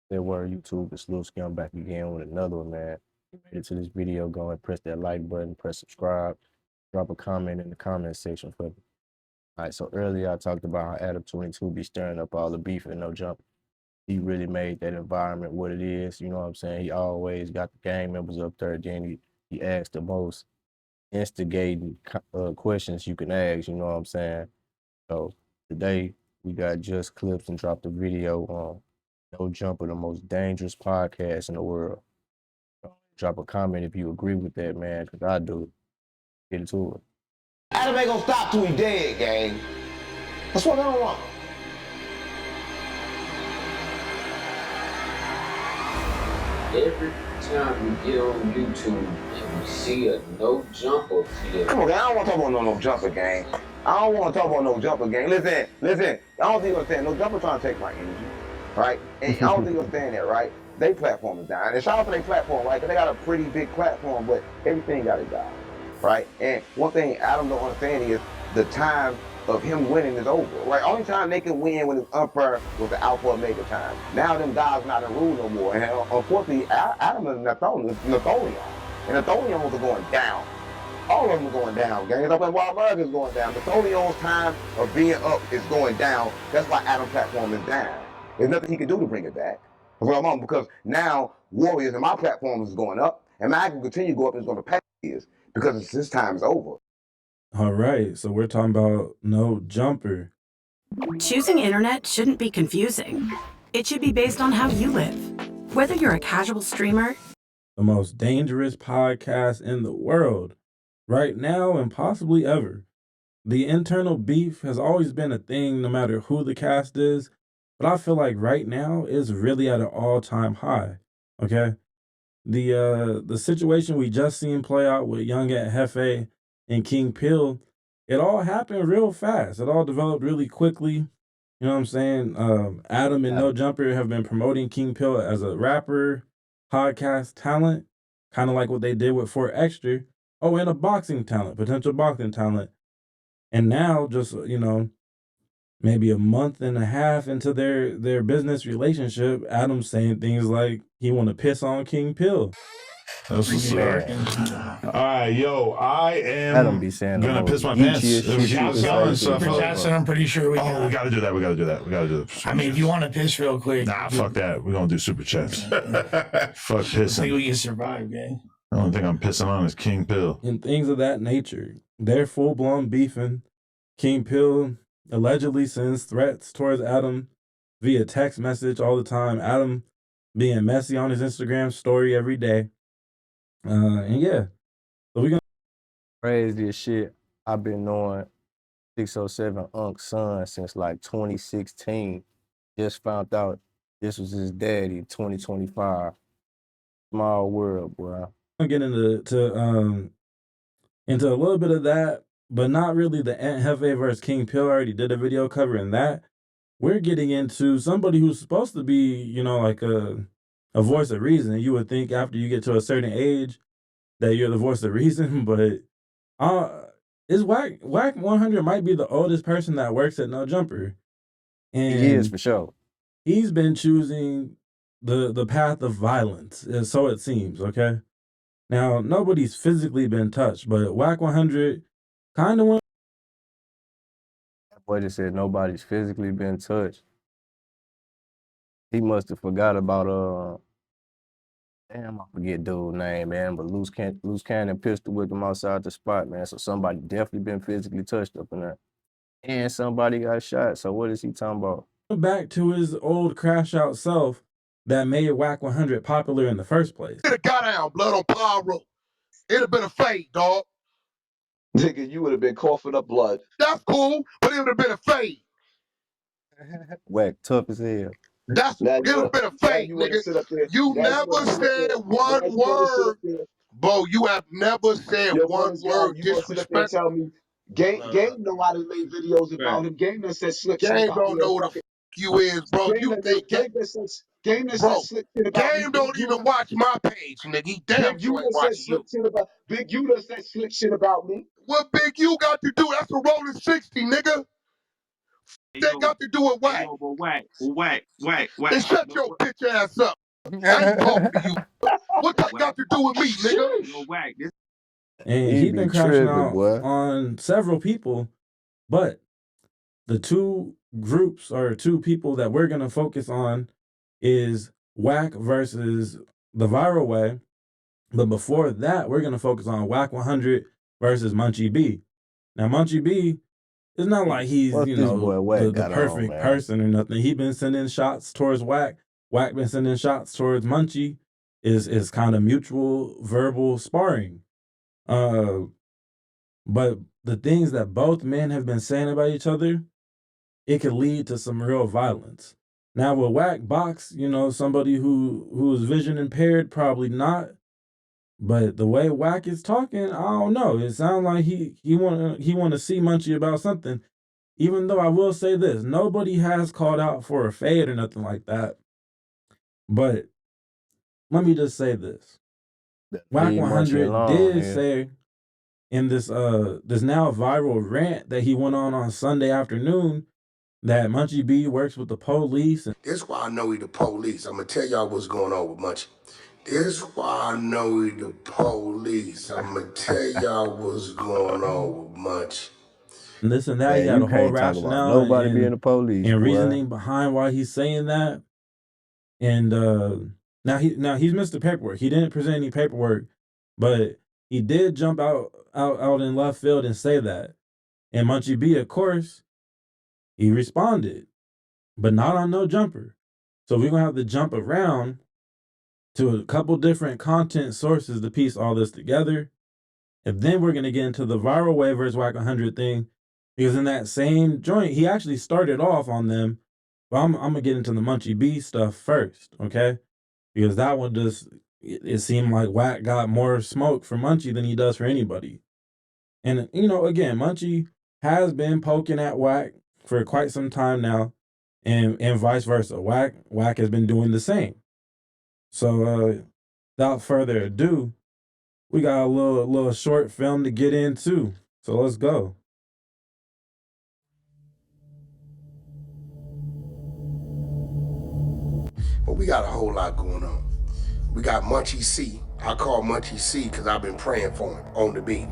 That word YouTube is Lil Skim back again with another one, man. You made it to this video, go and press that like button, press subscribe, drop a comment in the comment section for me. All right, so earlier I talked about how Adam 22 be stirring up all the beef and no jump. He really made that environment what it is, you know what I'm saying? He always got the gang members up there, then he asked the most instigating questions you can ask, you know what I'm saying? So today we got just clips and dropped a video on No Jumper, the most dangerous podcast in the world. Drop a comment if you agree with that, man, because I do. Get into it. Adam ain't gonna stop till he dead, gang. That's what I don't want. Every time we get on YouTube and we see a no jumper clip. Come on, gang. I don't want to talk about no jumper, gang. I don't want to talk about no jumper, gang. Listen. I don't think you understand. No jumper trying to take my energy, right? And I don't think you understand that, right? They platform is down. And shout out to their platform, right? Because they got a pretty big platform, but everything got to die, right? And one thing Adam don't understand is the time of him winning is over, right? Only time they can win when it's unfair was the Alpha Omega time. Now them guys not in rule no more. And unfortunately, Adam and Nathaniel, and Nathaniel are going down. All of them are going down, gang. That's why America's going down. Nathaniel's time of being up is going down. That's why Adam's platform is down. There's nothing he can do to bring it back. That's what I'm on, because now Warriors and my platform is going up, and mine can continue to go up and it's going to pay years because his time is over. All right, so we're talking about No Jumper. Choosing internet shouldn't be confusing. It should be based on how you live. Whether you're a casual streamer, The most dangerous podcast in the world, right now and possibly ever. The internal beef has always been a thing no matter who the cast is, but I feel like right now is really at an all-time high, okay? The situation we just seen play out with Young at Hefe and King Pill, it all happened real fast. It all developed really quickly. You know what I'm saying? Adam and No Jumper have been promoting King Pill as a rapper, podcast talent, kind of like what they did with Fort Extra. Oh, and a boxing talent, potential boxing talent. And now, just, maybe a month and a half into their business relationship, Adam's saying things like he want to piss on King Pill. That's what's up. All right, yo, I am Adam be saying gonna piss my pants. Super Jackson, I'm pretty sure we we gotta do that. We gotta do that. I mean, if you want to piss real quick. Nah, fuck that. We're gonna do super chats. Fuck I pissing. think we can survive, gang. The only thing I'm pissing on is King Pill. And things of that nature. They're full-blown beefing. King Pill allegedly sends threats towards Adam via text message all the time. Adam being messy on his Instagram story every day. And yeah, so we're gonna Craziest shit. I've been knowing 607 Unc's son since like 2016. Just found out this was his daddy, 2025. Small world, bro. get into a little bit of that, but not really the Aunt Hefe versus King Pill. I already did a video covering that. We're getting into somebody who's supposed to be, like a voice of reason. You would think after you get to a certain age that you're the voice of reason, but is Whack 100 might be the oldest person that works at No Jumper. And He is for sure. he's been choosing the path of violence, so it seems, okay? Now, nobody's physically been touched, but Whack 100 kind of went. That boy just said nobody's physically been touched. He must have forgot about damn, I forget dude's name, man, but loose cannon pistol whipped him outside the spot, man. So somebody definitely been physically touched up in there. And somebody got shot. So what is he talking about? Back to his old crash out self that made Whack 100 popular in the first place. It'd have got down, blood on pyro. It'd have been a fade, dog. Nigga, you would have been coughing up blood. That's cool, but it would have been a fade. Whack tough as hell. It would have been a fade, nigga. You never said one word. Bro, you have never said one word disrespect. Tell me, Game know how to make videos about him. Game that said slick shit Game about don't know who the fuck you is, bro. You think Game that said slick shit about Game don't even watch my page, nigga. He damn sure ain't watching you. Big U that said slick shit about me. What Big U got to do? That's a rolling 60, nigga. That got to do with whack. And shut your bitch ass up. I ain't talking to you. What that got to do with me, nigga? And He he's be been crashing tripping, out boy. on several people, but the two groups or two people that we're gonna focus on is Whack versus the Viral Way. But before that, we're gonna focus on Whack 100 versus Munchie B. Now, Munchie B, it's not like he's, What this boy Wack the got on, perfect man? person or nothing. He been sending shots towards Whack. Whack been sending shots towards Munchie. Is kind of mutual verbal sparring. But the things that both men have been saying about each other, it could lead to some real violence. Now with Whack Box, somebody who is vision impaired, probably not. But the way Whack is talking, I don't know. It sounds like he wanna see Munchie about something. Even though I will say this, nobody has called out for a fade or nothing like that. But let me just say this: Whack Leave Munchie 100 alone, did nigga. say in this now viral rant that he went on Sunday afternoon that Munchie B works with the police. This is why I know he the police. I'm gonna tell y'all what's going on with Munchie. This is why I know he the police. I'm gonna tell y'all what's going on with Munchie. And this and that, Man, he had you a whole can't talk about rationale nobody being the police, and boy. reasoning behind why he's saying that. And now he's missed the paperwork. He didn't present any paperwork, but he did jump out in left field and say that. And Munchie B, of course, he responded, but not on no jumper. So we're gonna have to jump around to a couple different content sources to piece all this together. And then we're gonna get into the Viral Way versus Whack 100 thing, because in that same joint, he actually started off on them. But I'm gonna get into the Munchie B stuff first, okay? Because that one it seemed like Whack got more smoke for Munchie than he does for anybody. And again, Munchie has been poking at Whack for quite some time now, and vice versa. Whack has been doing the same. So without further ado, we got a little short film to get into. So let's go. But we got a whole lot going on. We got Munchie C. I call Munchie C because I've been praying for him on the beat.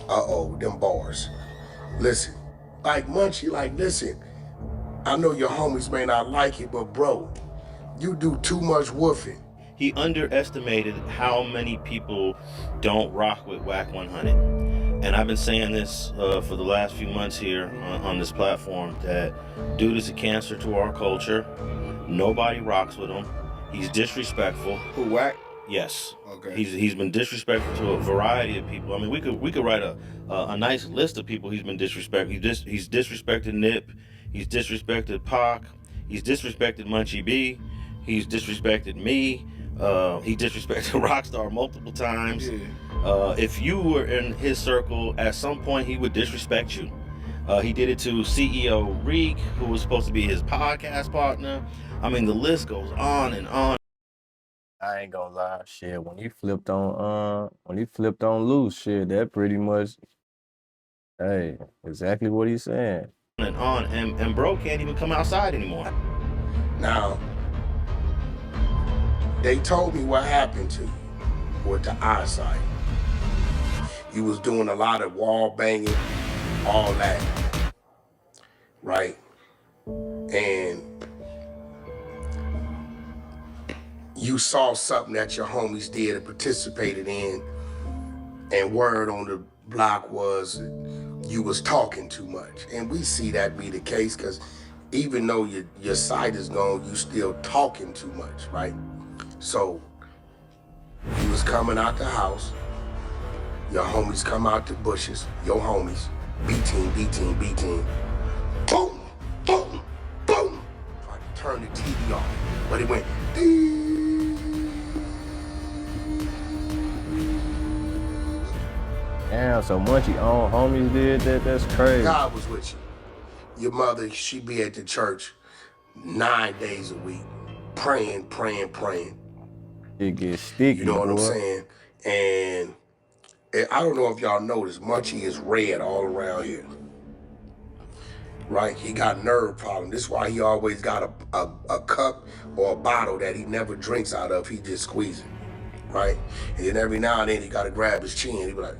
Uh-oh, them bars. Listen, like Munchie, listen, I know your homies may not like it, but bro, you do too much woofing. He underestimated how many people don't rock with Whack 100. And I've been saying this for the last few months here on this platform, that dude is a cancer to our culture. Nobody rocks with him. He's disrespectful. Who, Whack? Yes. Okay. He's been disrespectful to a variety of people. I mean, we could write a nice list of people he's been disrespectful. He's disrespected Nip. He's disrespected Pac. He's disrespected Munchie B. He's disrespected me. He disrespected Rockstar multiple times. Yeah. If you were in his circle, at some point he would disrespect you. He did it to CEO Reek, who was supposed to be his podcast partner. I mean, the list goes on and on. I ain't gonna lie, shit. When he flipped on loose, shit, that pretty much, hey, exactly what he's saying. And on, and bro can't even come outside anymore. Now, they told me what happened to you with the eyesight. You was doing a lot of wall banging, all that, right? And you saw something that your homies did and participated in, and word on the block was you was talking too much. And we see that be the case, because even though your sight is gone, you still talking too much, right? So you was coming out the house, your homies come out the bushes, your homies, B-team, B-team, B-team, boom, boom, boom. Tried to turn the TV off, but it went ding. Damn, so Munchie own homies did that? That's crazy. God was with you. Your mother, she be at the church 9 days a week, praying. It gets sticky, you know what boy. I'm saying? And I don't know if y'all noticed, Munchie is red all around here. right? He got nerve problem. This is why he always got a cup or a bottle that he never drinks out of. He just squeezes it, right? And then every now and then he got to grab his chin. He be like,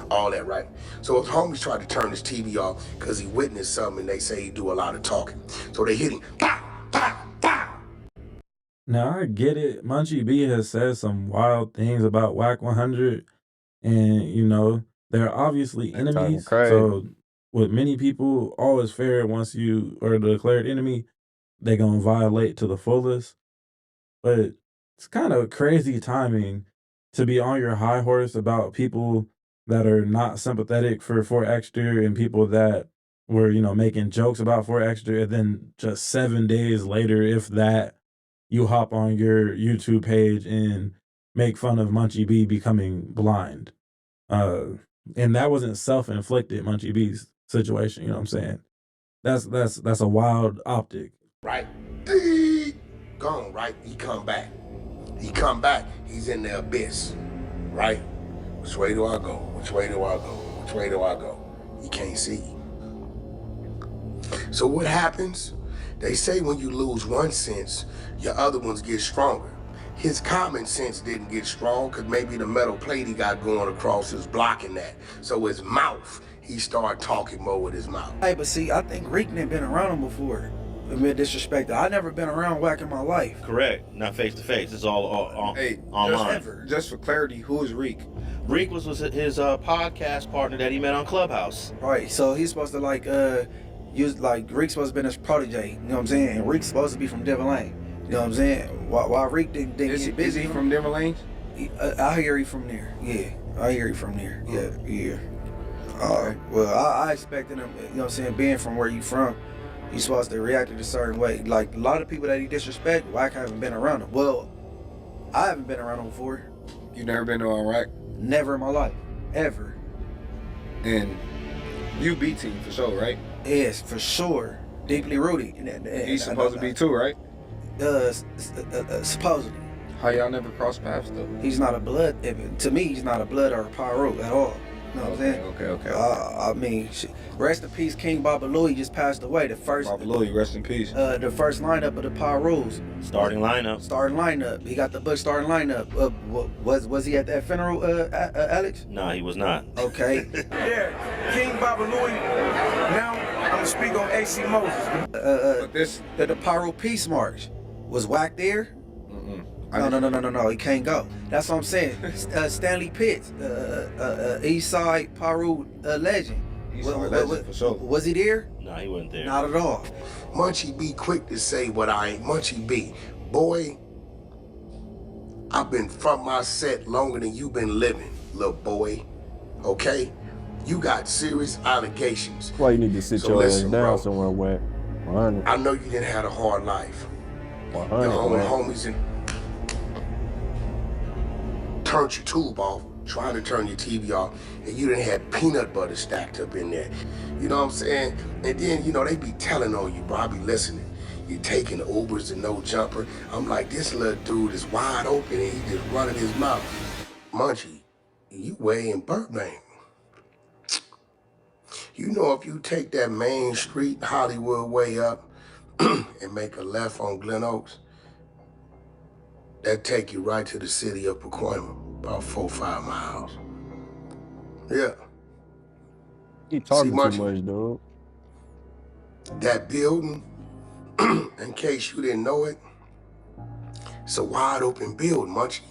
all that, right? So his homies tried to turn his TV off because he witnessed something and they say he do a lot of talking. So they hit him, pow, pow, pow. Now I get it. Munchie B has said some wild things about Whack 100, and they're obviously They talking enemies. crazy. So with many people, all is fair once you are the declared enemy, they gonna violate to the fullest. But it's kind of crazy timing to be on your high horse about people that are not sympathetic for 4Extra and people that were, making jokes about 4Extra, and then just 7 days later, if that, you hop on your YouTube page and make fun of Munchie B becoming blind. And that wasn't self-inflicted, Munchie B's situation, you know what I'm saying? That's a wild optic. Right? Gone, right? He come back. He's in the abyss, right? Which way do I go? Which way do I go? Which way do I go? He can't see. So what happens? They say when you lose one sense, your other ones get stronger. His common sense didn't get strong because maybe the metal plate he got going across is blocking that. So his mouth, he started talking more with his mouth. Hey, but see, I think Reek ain't been around him before. Amid disrespect, I never been around Whack in my life. Correct. Not face to face. It's all online. Just for clarity, who is Reek? Reek was his podcast partner that he met on Clubhouse. Right. So he's supposed to Reek's supposed to be his protege. You know what I'm saying? And Reek's supposed to be from Devil Lane. You know what I'm saying? Why Reek didn't get busy? Is he from Devil Lane? I hear he from there. Yeah. I hear he from there. Yeah. Well, I expected him, you know what I'm saying, being from where you from, he's supposed to react in a certain way. Like, a lot of people that he disrespect, I haven't been around him. Well, I haven't been around him before. You never been to Iraq? Never in my life. Ever. And you B team for sure, right? Yes, for sure. Deeply rooted. He's supposed to be too, right? Supposedly. How y'all never crossed paths though? He's not a blood, to me, he's not a blood or a pyro at all. You know what I'm saying? Okay. I mean, rest in peace, King Baba Louie just passed away. Baba Louie, rest in peace. The first lineup of the Pyros. Starting lineup. He got the book starting lineup. Was he at that funeral, Alex? No, he was not. Okay. Yeah, King Baba Louie. Now I'm gonna speak on AC Moses. But this the Pyro Peace March. Was Whack there? No, he can't go. That's what I'm saying. Stanley Pitts, East Side Pyro legend. East Side legend for sure. Was he there? No, he wasn't there. Not at all. Munchie B quick to say what I ain't. Munchie B, boy, I've been from my set longer than you been living, little boy. Okay? You got serious allegations. Why you need to sit your ass down bro, somewhere where 100. I know you didn't have a hard life. 100. Your own homies and turned your tube off, trying to turn your TV off, and you didn't have peanut butter stacked up in there. You know what I'm saying? And then, they be telling on you, bro. I be listening. You taking the Ubers and no jumper. I'm like, this little dude is wide open and he just running his mouth. Munchie, you way in Burbank. You know, if you take that main street, Hollywood way up, and make a left on Glen Oaks, that take you right to the city of Pacoima, about 4-5 miles. Yeah. You talking See, too much, dude. That building, in case you didn't know it, it's a wide open building, Munchie.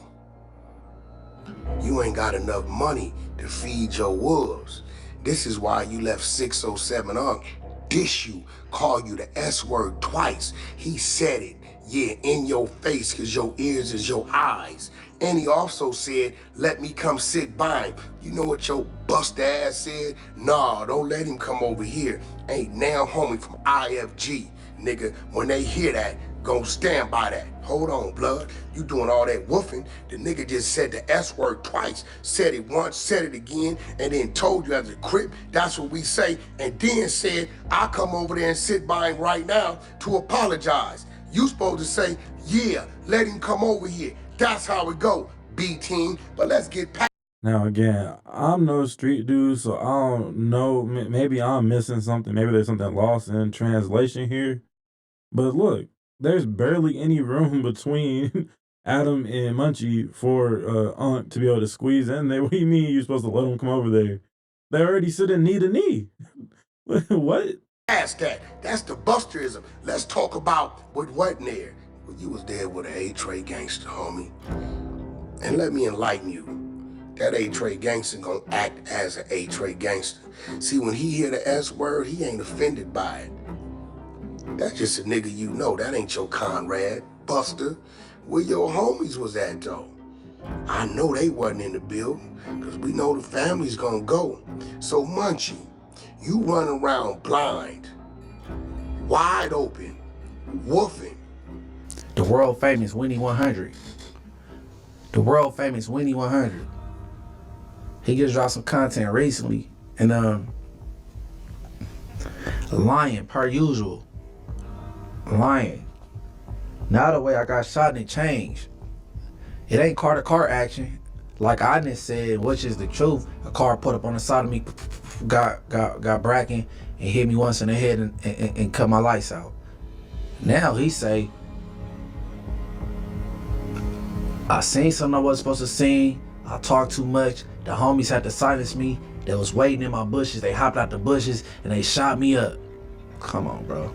You ain't got enough money to feed your wolves. This is why you left 607 Unc dish you, call you the S word twice. He said it, yeah, in your face, cause your ears is your eyes. And he also said, let me come sit by him. You know what your bust ass said? Nah, don't let him come over here. Ain't now homie from IFG. Nigga, when they hear that, gon' stand by that. Hold on, blood. You doing all that woofing. The nigga just said the S word twice, said it once, said it again, and then told you as a crip, that's what we say, and then said, I'll come over there and sit by him right now to apologize. You supposed to say, yeah, let him come over here. That's how it go, B team. But let's get past Now, again, I'm no street dude, so I don't know. Maybe I'm missing something. Maybe there's something lost in translation here. But look, there's barely any room between Adam and Munchie for Unc to be able to squeeze in there. What do you mean you're supposed to let him come over there? They already sitting knee to knee. What? Ask that. That's the Busterism. Let's talk about what wasn't there. Well, you was there with an A-Tray gangster, homie. And let me enlighten you. That A-Tray gangster gonna act as an A-Tray gangster. See, when he hear the S word, he ain't offended by it. That's just a nigga you know. That ain't your Conrad, Buster. Where your homies was at, though? I know they wasn't in the building, because we know the family's gonna go. So, Munchie, you run around blind, wide open, woofing. The world famous Winnie 100. The world famous Winnie 100. He just dropped some content recently, and lying per usual. Lying. Now the way I got shot and it changed. It ain't car to car action. Like I just said, which is the truth. A car put up on the side of me, got bracken and hit me once in the head and cut my lights out. Now he say, I seen something I wasn't supposed to see. I talked too much. The homies had to silence me. They was waiting in my bushes. They hopped out the bushes and they shot me up. Come on, bro.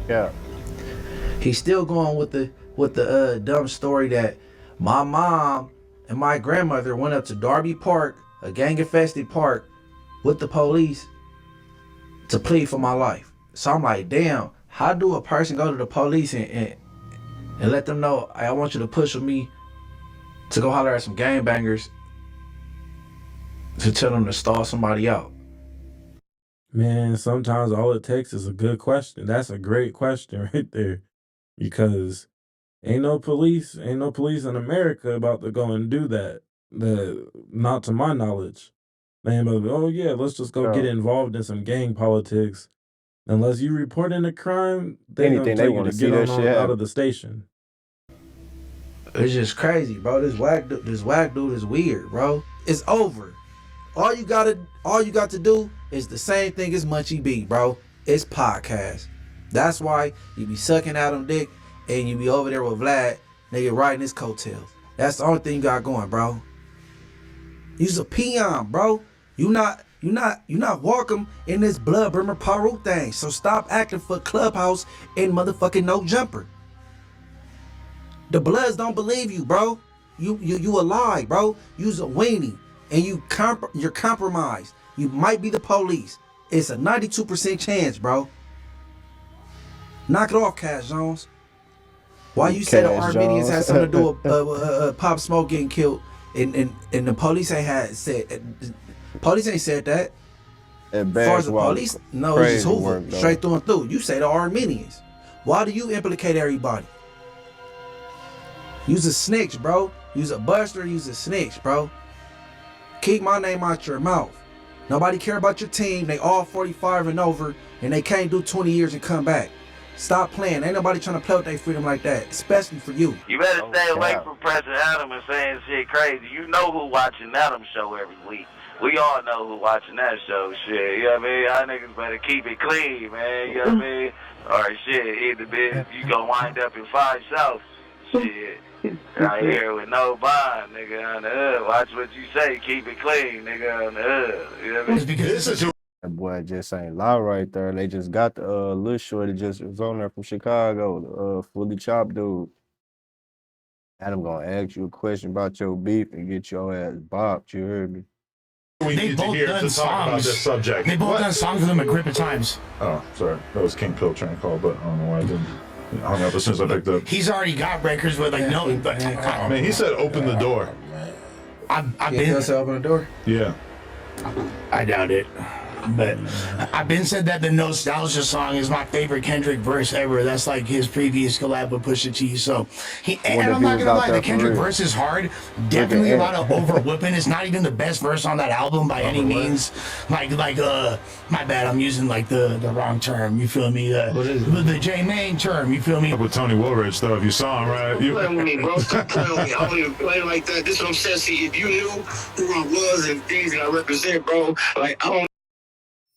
Yeah. He's still going with the dumb story that my mom and my grandmother went up to Darby Park, a gang-infested park, with the police to plead for my life. So I'm like, damn, how do a person go to the police and let them know, I want you to push with me to go holler at some gangbangers to tell them to stall somebody out? Man, sometimes all it takes is a good question. That's a great question right there. Because ain't no police in America about to go and do that. Not to my knowledge. Man, but oh yeah, let's just go get involved in some gang politics. Unless you report in a crime, they gonna tell you to get on out of the station. It's just crazy, bro. This whack dude is weird, bro. It's over. All you got to do is the same thing as Munchie B, bro. It's podcast. That's why you be sucking Adam dick and you be over there with Vlad, nigga, riding his coattails. That's the only thing you got going, bro. You's a peon, bro. You not welcome in this blood burner Paru thing. So stop acting for Clubhouse and motherfucking No Jumper. The Bloods don't believe you, bro. You a lie, bro. You's a weenie. And you're compromised. You might be the police. It's a 92% chance, bro. Knock it off, Cash Jones. Why you say the Armenians had something to do with Pop Smoke getting killed, and the police ain't said that. As far as the police, no, it's just Hoover, straight through and through. You say the Armenians. Why do you implicate everybody? You's a snitch, bro. You's a buster. You's a snitch, bro. Keep my name out your mouth. Nobody care about your team. They all 45 and over, and they can't do 20 years and come back. Stop playing. Ain't nobody trying to play with their freedom like that, especially for you. You better stay away from President Adam and saying shit crazy. You know who watching Adam show every week. We all know who watching that show, shit. You know what I mean? Y'all niggas better keep it clean, man. You know what I mean? Or shit, either be you gonna wind up in 5 South. Shit. Right here with no bond, nigga, on the hood. Watch what you say. Keep it clean, nigga, on the hood. You know what I mean? Because that boy just ain't lie right there. They just got the little shorty just was on there from Chicago, the fully chopped dude. Adam gonna ask you a question about your beef and get your ass bopped. You heard me? We they need both to hear done to talk about songs. this subject. They both done songs with them at Grip of Times. Oh, sorry. That was King Pill trying to call, but I don't know why I didn't. Hung up as soon as I picked up. He's already got records with like no. Man, he said open the door. I've been. Open the door? Yeah. I doubt it. But I've been said that the Nostalgia song is my favorite Kendrick verse ever. That's like his previous collab with Pusha T. So and I'm not gonna lie, the Kendrick verse is hard. Definitely a lot of over whipping. It's not even the best verse on that album by any means. Like my bad, I'm using like the wrong term. You feel me? The J Main term. You feel me? With Tony Woolridge though, if you saw him, right? You playing with me, bro. Stop playing with me. I don't even play like that. This is what I'm saying. See, if you knew who I was and things that I represent, bro, like I don't.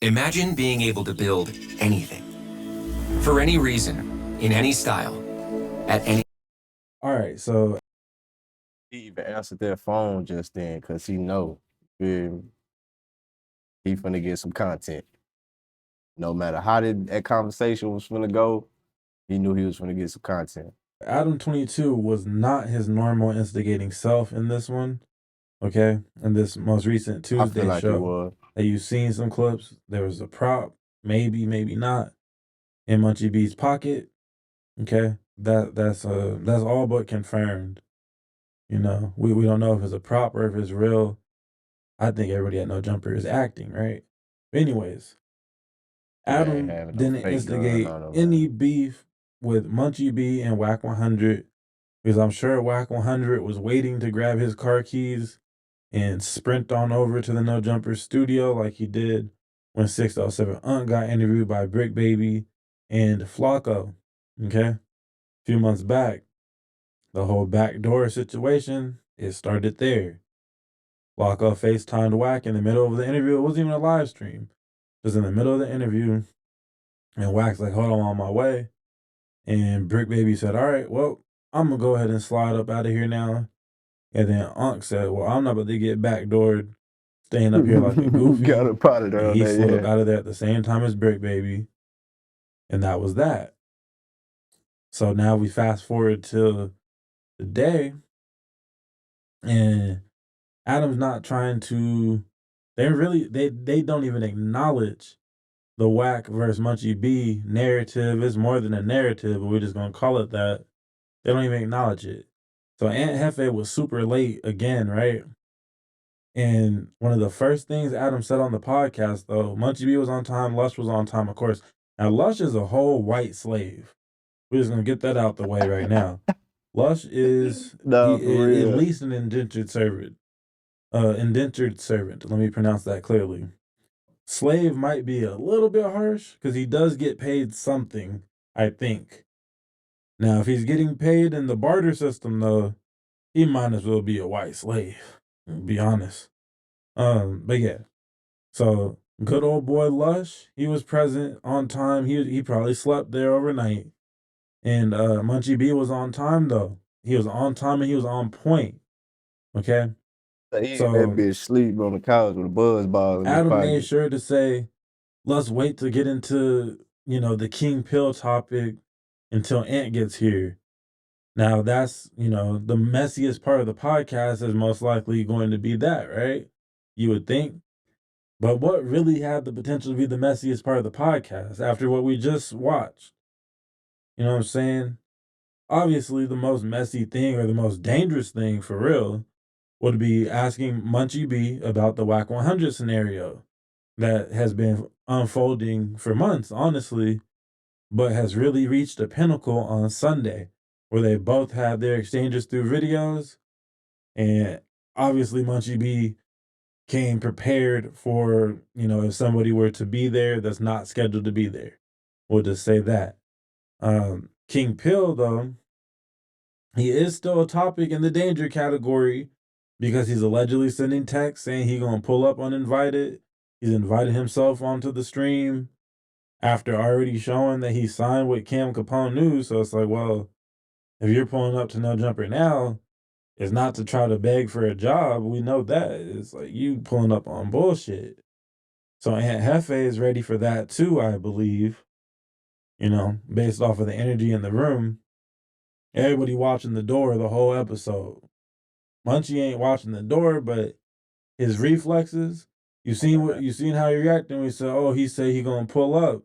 Imagine being able to build anything, for any reason, in any style, at any. All right, so he even answered their phone just then because he know he finna get some content. No matter how that conversation was finna go, he knew he was finna get some content. Adam 22 was not his normal instigating self in this one. Okay, in this most recent Tuesday like show, that you've seen some clips. There was a prop, maybe not, in Munchie B's pocket. Okay, that's all but confirmed. You know, we don't know if it's a prop or if it's real. I think everybody at No Jumper is acting, right? Anyways, Adam didn't instigate any beef with Munchie B and Whack 100 because I'm sure Whack 100 was waiting to grab his car keys and sprint on over to the No Jumper studio like he did when 607 Unc got interviewed by Brick Baby and Flocko. Okay? A few months back, the whole backdoor situation, it started there. Flocko FaceTimed Whack in the middle of the interview. It wasn't even a live stream. It was in the middle of the interview, and Whack's like, hold on my way. And Brick Baby said, all right, well, I'm going to go ahead and slide up out of here now. And then Unc said, well, I'm not about to get backdoored staying up here like a goofy. Got a pot of and he slid up out of there at the same time as Brick Baby. And that was that. So now we fast forward to today. And Adam's not trying to, they don't even acknowledge the Whack versus Munchie B narrative. Is more than a narrative, but we're just going to call it that. They don't even acknowledge it. So Aunt Hefe was super late again, right? And one of the first things Adam said on the podcast, though, Munchie B was on time, Lush was on time, of course. Now, Lush is a whole white slave. We're just going to get that out the way right now. Lush is at least an indentured servant. Let me pronounce that clearly. Slave might be a little bit harsh because he does get paid something, I think. Now, if he's getting paid in the barter system, though, he might as well be a white slave, to be honest. But yeah. So good old boy Lush, he was present on time. He probably slept there overnight. And Munchie B was on time though. He was on time and he was on point. Okay. He so that bitch sleep on the couch with a buzz ball. Adam made sure to say, let's wait to get into, the King Pill topic until Ant gets here. Now that's, the messiest part of the podcast is most likely going to be that, right? You would think. But what really had the potential to be the messiest part of the podcast after what we just watched? You know what I'm saying? Obviously, the most messy thing or the most dangerous thing for real would be asking Munchie B about the Whack 100 scenario that has been unfolding for months, honestly, but has really reached a pinnacle on Sunday where they both had their exchanges through videos. And obviously, Munchie B came prepared for, if somebody were to be there that's not scheduled to be there. We'll just say that. King Pill, though, he is still a topic in the danger category because he's allegedly sending texts saying he's going to pull up uninvited. He's invited himself onto the stream after already showing that he signed with Cam Capone News. So it's like, well, if you're pulling up to No Jumper now, it's not to try to beg for a job. We know that. It's like you pulling up on bullshit. So Aunt Hefe is ready for that too, I believe. Based off of the energy in the room. Everybody watching the door the whole episode. Munchie ain't watching the door, but his reflexes, you seen how he reacted when he said, oh, he said he gonna pull up.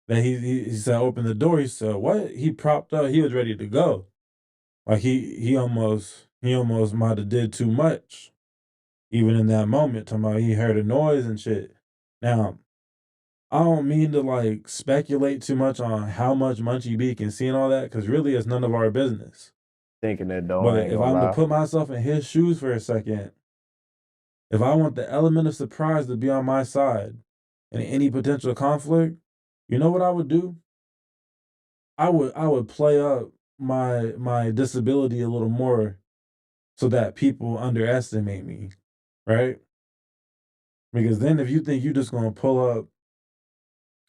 Then he said, open the door. He said, what? He propped up. He was ready to go. Like he almost might have did too much. Even in that moment, talking about he heard a noise and shit. Now, I don't mean to like speculate too much on how much Munchie B can see and all that, because really it's none of our business. Thinking that though, I But ain't if gonna I'm to lie. put myself in his shoes for a second, if I want the element of surprise to be on my side in any potential conflict, you know what I would do? I would play up my disability a little more so that people underestimate me, right? Because then if you think you just gonna pull up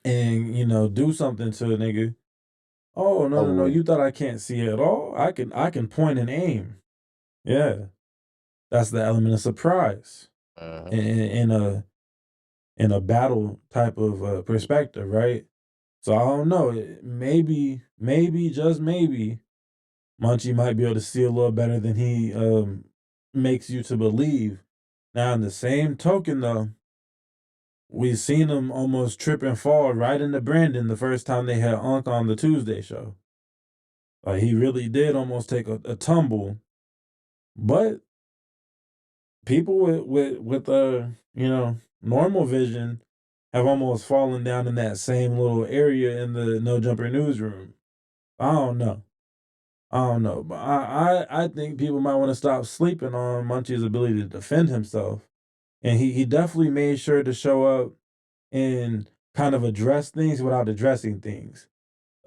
and do something to a nigga, oh no no Over no, with. you thought I can't see at all? I can point and aim. Yeah, that's the element of surprise Uh-huh. in a battle type of perspective, right? So I don't know. Maybe just maybe, Munchie might be able to see a little better than he makes you to believe. Now, in the same token, though, we seen him almost trip and fall right into Brandon the first time they had Unc on the Tuesday show. Like he really did almost take a tumble, but people with normal vision have almost fallen down in that same little area in the No Jumper newsroom. I don't know. I don't know, but I think people might want to stop sleeping on Munchie's ability to defend himself, and he definitely made sure to show up and kind of address things without addressing things.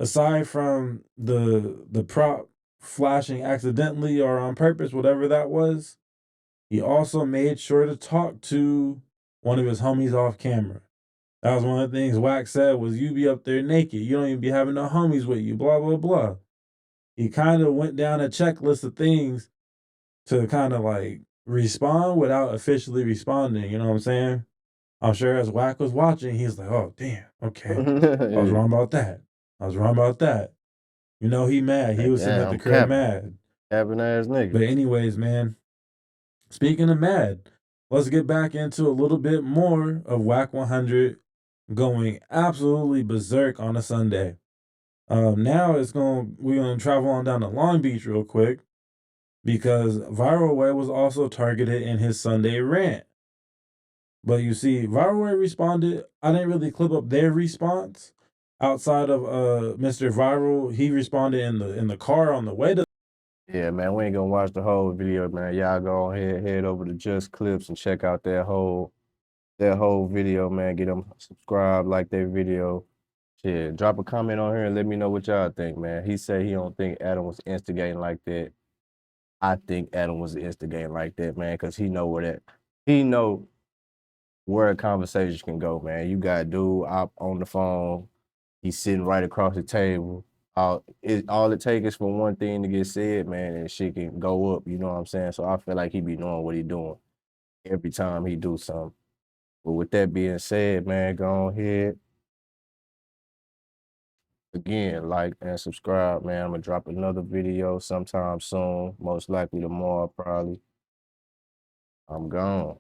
Aside from the prop flashing accidentally or on purpose, whatever that was, he also made sure to talk to one of his homies off camera. That was one of the things Wax said was, "You be up there naked. You don't even be having no homies with you." Blah blah blah. He kind of went down a checklist of things to kind of like respond without officially responding. You know what I'm saying? I'm sure as Wack was watching, he's like, "Oh damn, okay, I was Yeah. wrong about that. I was wrong about that." He mad. He Like, was sitting damn, at the I'm crib capping. mad. Capping ass nigga. But anyways, man, speaking of mad, let's get back into a little bit more of Whack 100 going absolutely berserk on a Sunday. Now we're gonna travel on down to Long Beach real quick because Viral Way was also targeted in his Sunday rant. But you see, Viral Way responded. I didn't really clip up their response outside of Mr. Viral. He responded in the car on the way to. Yeah, man, we ain't gonna watch the whole video, man. Y'all go ahead, head over to Just Clips and check out that whole video, man. Get them subscribed, like their video. Shit, drop a comment on here and let me know what y'all think, man. He said he don't think Adam was instigating like that. I think Adam was instigating like that, man, because he know where a conversation can go, man. You got dude up on the phone, he's sitting right across the table. All it takes is for one thing to get said, man, and shit can go up. You know what I'm saying? So I feel like he be knowing what he doing every time he do something. But with that being said, man, go ahead. Again, like and subscribe, man. I'm gonna drop another video sometime soon, most likely tomorrow, probably. I'm gone.